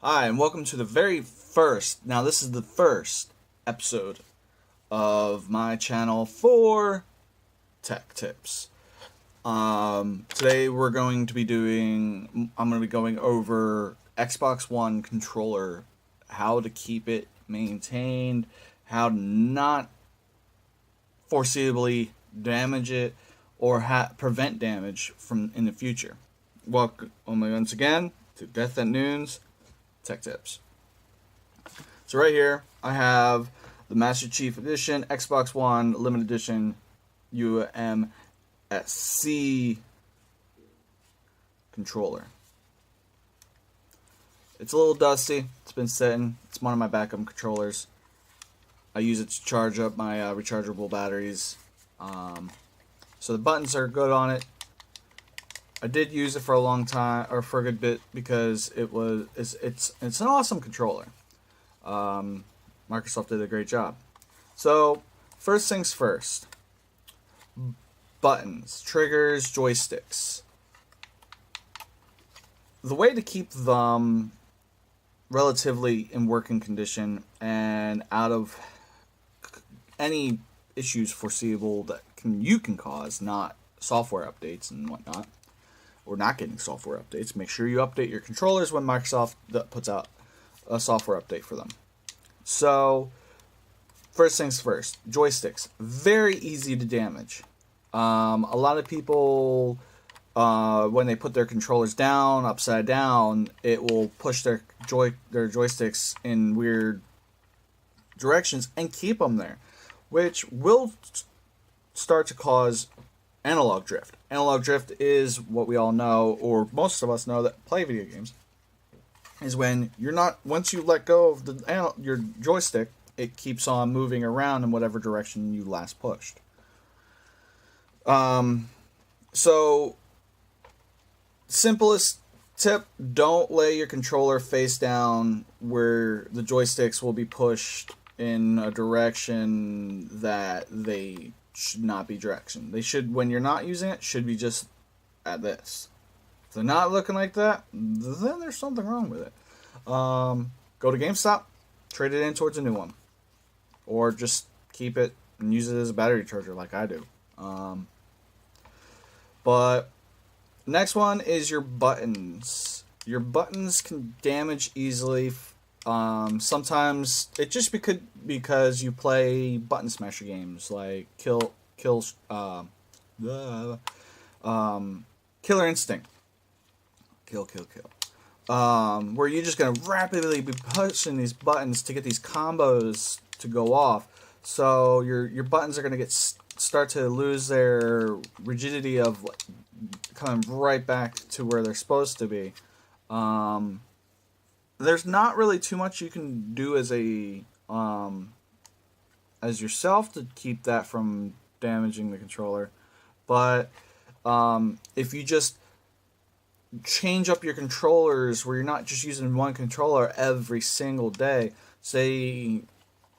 Hi, and welcome to the very first, now this is the first episode of my channel for tech tips. Today I'm going to be going over Xbox One controller, how to keep it maintained, how to not foreseeably damage it, or prevent damage from in the future. Welcome once again to Death at Noon's Tech Tips. So right here, I have the Master Chief Edition, Xbox One Limited Edition UMSC controller. It's a little dusty. It's been sitting. It's one of my backup controllers. I use it to charge up my rechargeable batteries. So the buttons are good on it. I did use it for a long time, or for a good bit, because it's an awesome controller. Microsoft did a great job. So first things first, buttons, triggers, joysticks. The way to keep them relatively in working condition and out of any issues foreseeable that you can cause, not software updates and whatnot, or not getting software updates. Make sure you update your controllers when Microsoft puts out a software update for them. So, first things first, joysticks. Very easy to damage. A lot of people, when they put their controllers down, upside down, it will push their joysticks in weird directions and keep them there, which will start to cause analog drift. Analog drift is what we all know, or most of us know that play video games, is when once you let go of your joystick, it keeps on moving around in whatever direction you last pushed. So, simplest tip, don't lay your controller face down where the joysticks will be pushed in a direction that they should not be direction. They should, when you're not using it, should be just at this. If they're not looking like that, then there's something wrong with it. Go to GameStop, trade it in towards a new one, or just keep it and use it as a battery charger like I do. But next one is your buttons. Your buttons can damage easily. Sometimes it just because you play button smasher games like Killer Instinct, kill, where you're just gonna rapidly be pushing these buttons to get these combos to go off. So your buttons are gonna start to lose their rigidity of coming right back to where they're supposed to be. There's not really too much you can do as yourself to keep that from damaging the controller, but if you just change up your controllers where you're not just using one controller every single day, say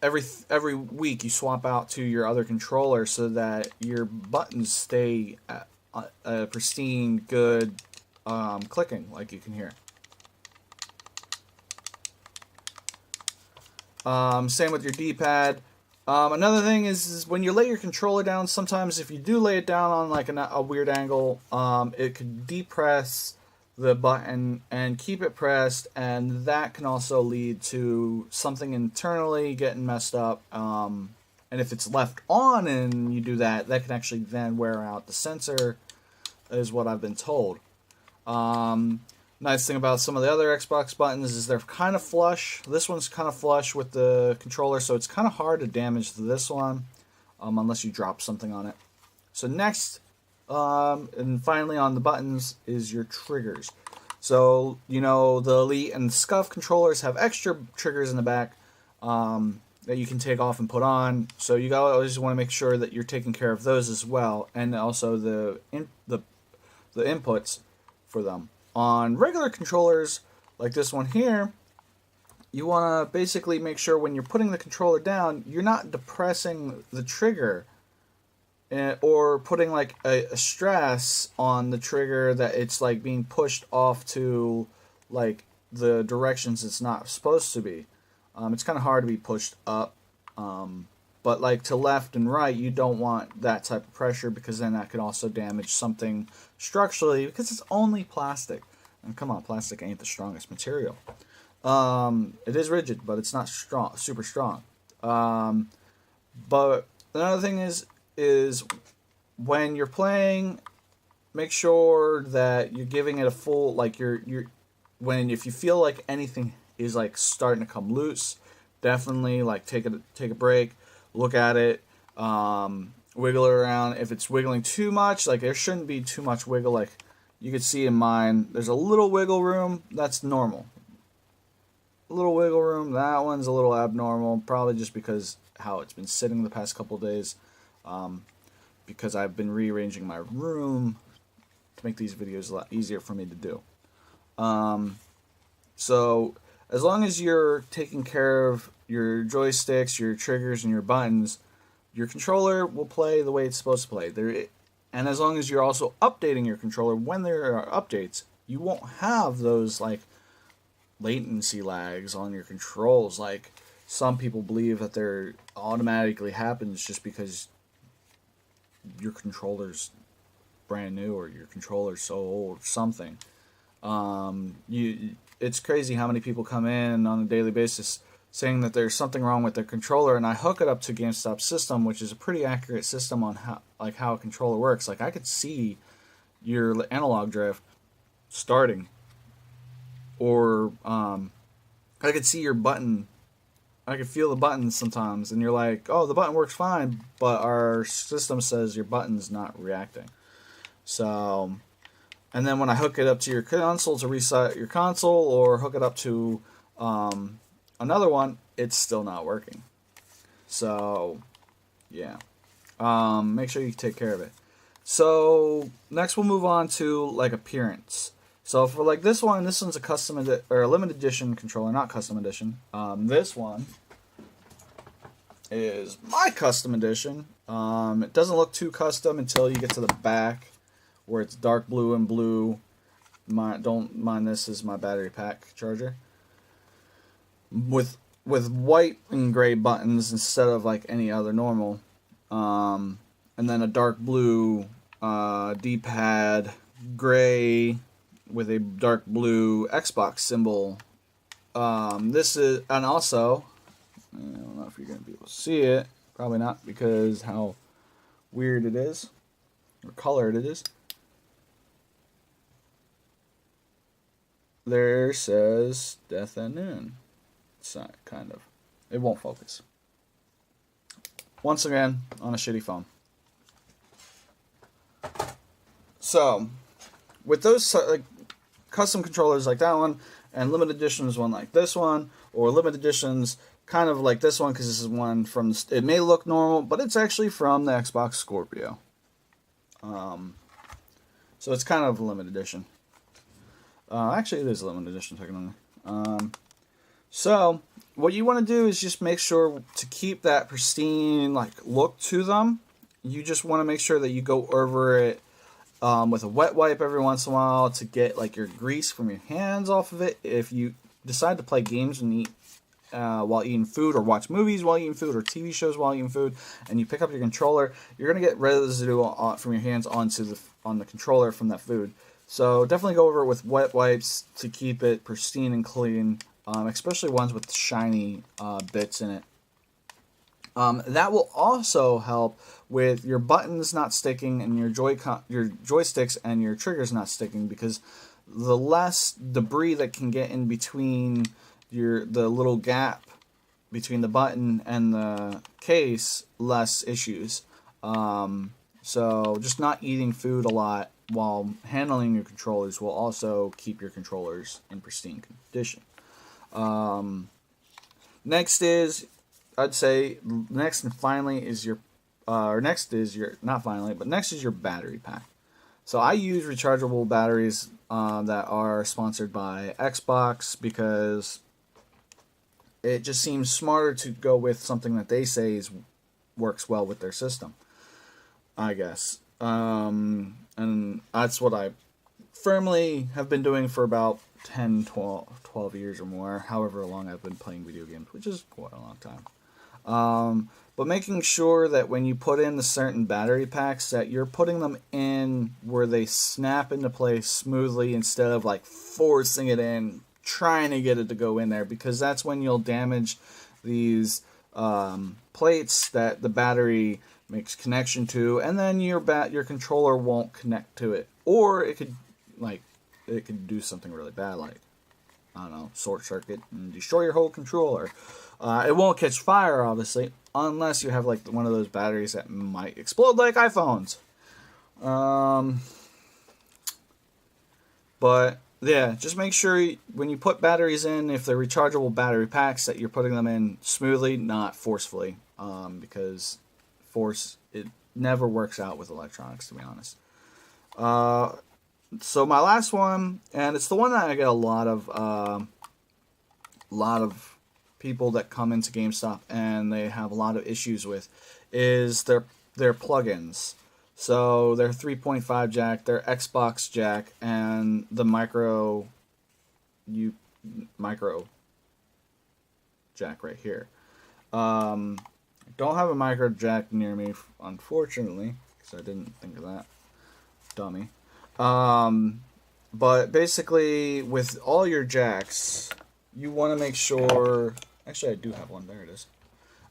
every week you swap out to your other controller so that your buttons stay at a pristine, good clicking like you can hear. Same with your D-pad. Another thing is when you lay your controller down, sometimes if you do lay it down on like a weird angle, it could depress the button and keep it pressed, and that can also lead to something internally getting messed up. And if it's left on and you do that, that can actually then wear out the sensor, is what I've been told. Nice thing about some of the other Xbox buttons is they're kind of flush. This one's kind of flush with the controller, so it's kind of hard to damage this one unless you drop something on it. So next, and finally on the buttons, is your triggers. So, the Elite and Scuf controllers have extra triggers in the back that you can take off and put on. So you always want to make sure that you're taking care of those as well, and also the inputs for them. On regular controllers, like this one here, you want to basically make sure when you're putting the controller down, you're not depressing the trigger or putting like a stress on the trigger that it's like being pushed off to like the directions it's not supposed to be. It's kind of hard to be pushed up, but like to left and right, you don't want that type of pressure, because then that could also damage something structurally, because it's only plastic. And come on, plastic ain't the strongest material. It is rigid, but it's not strong, super strong. But another thing is when you're playing, make sure that you're giving it a full, like you're when, if you feel like anything is like starting to come loose, definitely like take a break, look at it, wiggle it around. If it's wiggling too much, like there shouldn't be too much wiggle. Like you could see in mine, there's a little wiggle room. That's normal. A little wiggle room. That one's a little abnormal, probably just because how it's been sitting the past couple days. Because I've been rearranging my room to make these videos a lot easier for me to do. So as long as you're taking care of your joysticks, your triggers, and your buttons, your controller will play the way it's supposed to play. And as long as you're also updating your controller when there are updates, you won't have those like latency lags on your controls. Like some people believe that there automatically happens just because your controller's brand new or your controller's so old or something. It's crazy how many people come in on a daily basis saying that there's something wrong with their controller, and I hook it up to GameStop system, which is a pretty accurate system on how a controller works. Like I could see your analog drift starting, or I could see your button. I could feel the buttons sometimes, and you're like, oh, the button works fine, but our system says your button's not reacting. So, and then when I hook it up to your console to reset your console, or hook it up to another one, it's still not working. So, yeah. Make sure you take care of it. So, next we'll move on to, like, appearance. So, for, like, this one's a custom or a limited edition controller, not custom edition. This one is my custom edition. It doesn't look too custom until you get to the back, where it's dark blue and blue. Don't mind this, is my battery pack charger. With white and gray buttons instead of like any other normal. And then a dark blue D-pad, gray with a dark blue Xbox symbol. This is, and also, I don't know if you're going to be able to see it. Probably not, because how weird it is, or colored it is. There says Death at Noon. It's not, kind of. It won't focus. Once again, on a shitty phone. So, with those like custom controllers like that one, and limited editions one like this one, or limited editions kind of like this one, because this is one from, it may look normal, but it's actually from the Xbox Scorpio. So it's kind of a limited edition. Actually, it is a limited edition technically. So what you want to do is just make sure to keep that pristine like look to them. You just want to make sure that you go over it with a wet wipe every once in a while to get like your grease from your hands off of it. If you decide to play games and eat while eating food, or watch movies while eating food, or TV shows while eating food, and you pick up your controller, you're gonna get residue from your hands on the controller from that food. So definitely go over it with wet wipes to keep it pristine and clean, especially ones with shiny bits in it. That will also help with your buttons not sticking and your joysticks and your triggers not sticking, because the less debris that can get in between the little gap between the button and the case, less issues. So just not eating food a lot while handling your controllers will also keep your controllers in pristine condition. Next is, I'd say, next and finally is your, next is your battery pack. So I use rechargeable batteries that are sponsored by Xbox, because it just seems smarter to go with something that they say works well with their system, I guess. And that's what I firmly have been doing for about 10, 12 years or more, however long I've been playing video games, which is quite a long time. But making sure that when you put in the certain battery packs that you're putting them in where they snap into place smoothly instead of like forcing it in, trying to get it to go in there, because that's when you'll damage these plates that the battery makes connection to, and then your controller won't connect to it, or it could do something really bad, like, I don't know, short circuit and destroy your whole controller. It won't catch fire, obviously, unless you have like one of those batteries that might explode like iPhones. But yeah, just make sure when you put batteries in, if they're rechargeable battery packs, that you're putting them in smoothly, not forcefully, because it never works out with electronics, to be honest. So my last one, and it's the one that I get a lot of people that come into GameStop and they have a lot of issues with, is their plugins. So their 3.5 jack, their Xbox jack, and the micro jack right here. I don't have a micro jack near me, unfortunately, because I didn't think of that. Dummy. But basically, with all your jacks, you want to make sure... Actually, I do have one. There it is.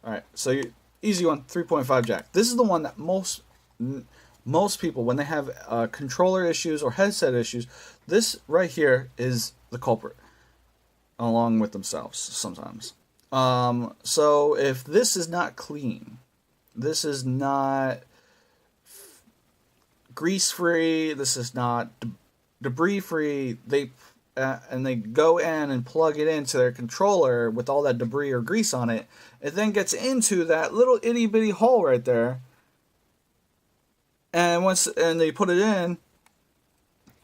Alright, so easy one, 3.5 jack. This is the one that most people, when they have controller issues or headset issues, this right here is the culprit, along with themselves sometimes. So if this is not clean, this is not grease-free, this is not debris-free, and they go in and plug it into their controller with all that debris or grease on it, it then gets into that little itty-bitty hole right there, and they put it in,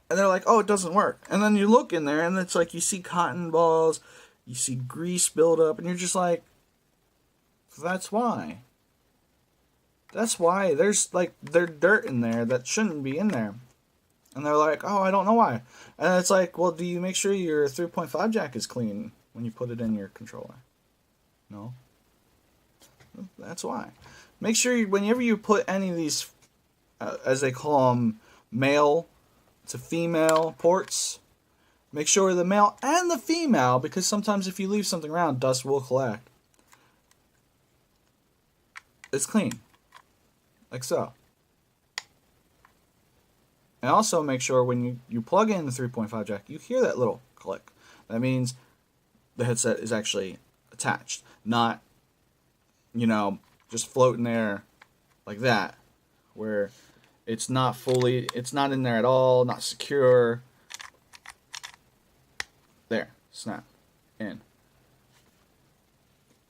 and they're like, oh, it doesn't work. And then you look in there, and it's like you see cotton balls, you see grease build up, and you're just like, that's why. That's why. There's dirt in there that shouldn't be in there. And they're like, oh, I don't know why. And it's like, well, do you make sure your 3.5 jack is clean when you put it in your controller? No. That's why. Make sure whenever you put any of these, as they call them, male to female ports, make sure the male and the female, because sometimes if you leave something around, dust will collect. It's clean. Like so. And also make sure when you plug in the 3.5 jack, you hear that little click. That means the headset is actually attached, not, just floating there like that, where it's not in there at all, not secure. There, snap, in.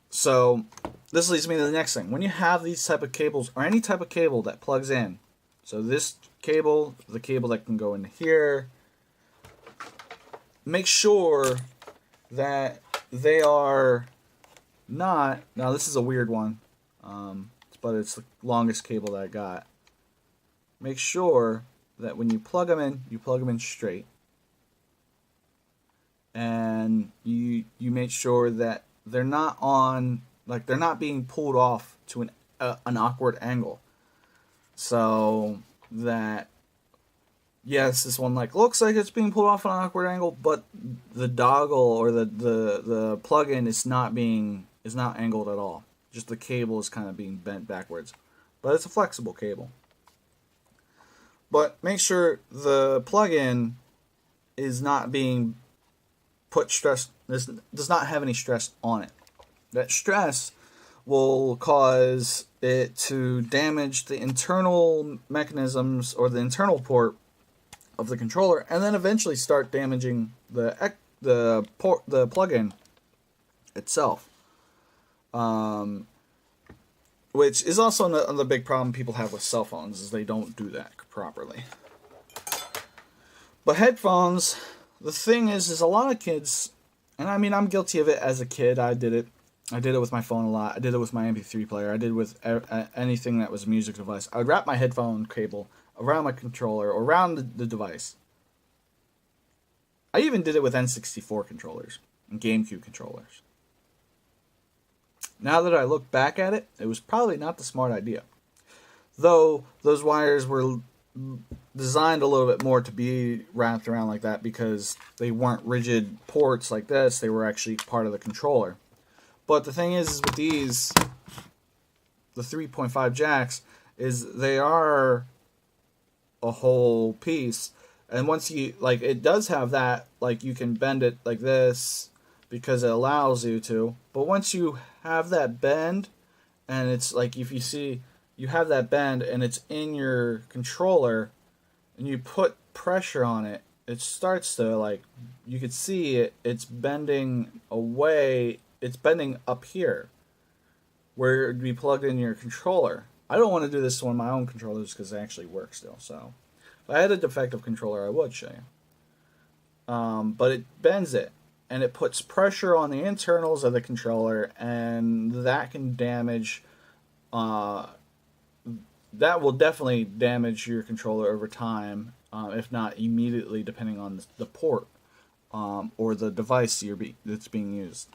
So this leads me to the next thing. When you have these type of cables, or any type of cable that plugs in, so this cable, the cable that can go into here, make sure that they are not... Now this is a weird one, but it's the longest cable that I got. Make sure that when you plug them in straight. And you make sure that they're not on, they're not being pulled off to an awkward angle. So that, yes, this one looks like it's being pulled off at an awkward angle, but the dongle or the plug-in is not angled at all. Just the cable is kind of being bent backwards. But it's a flexible cable. But make sure the plug-in is not being does not have any stress on it. That stress will cause it to damage the internal mechanisms or the internal port of the controller, and then eventually start damaging the plug-in itself. Which is also another big problem people have with cell phones, is they don't do that properly. But headphones, the thing is a lot of kids, and I mean I'm guilty of it as a kid. I did it with my phone a lot. I did it with my MP3 player. I did it with anything that was a music device. I would wrap my headphone cable around my controller or around the device. I even did it with N64 controllers and GameCube controllers. Now that I look back at it, it was probably not the smart idea. Though those wires were designed a little bit more to be wrapped around like that because they weren't rigid ports like this, they were actually part of the controller. But the thing is with these, the 3.5 jacks, is they are a whole piece. And once you, like, it does have that, like, you can bend it like this because it allows you to. But once you have that bend, and it's like, if you see, you have that bend and it's in your controller, and you put pressure on it, it starts to, like, you could see it, it's bending away, it's bending up here, where it would be plugged in your controller. I don't want to do this on my own controllers because they actually work still, so. If I had a defective controller, I would show you. But it bends it, and it puts pressure on the internals of the controller, and that can damage, that will definitely damage your controller over time, if not immediately, depending on the port or the device that's being used.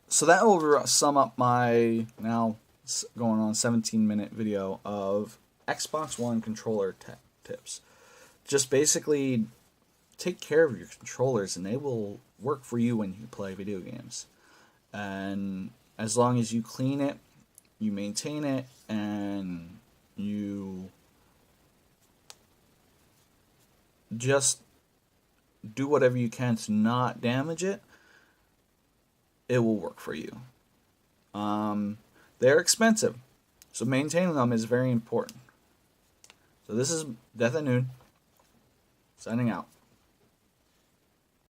So that will sum up my now going on 17-minute video of Xbox One controller tips. Just basically take care of your controllers and they will work for you when you play video games. And as long as you clean it, you maintain it, and you just do whatever you can to not damage it, it will work for you. They're expensive, so maintaining them is very important. So this is Death at Noon, signing out.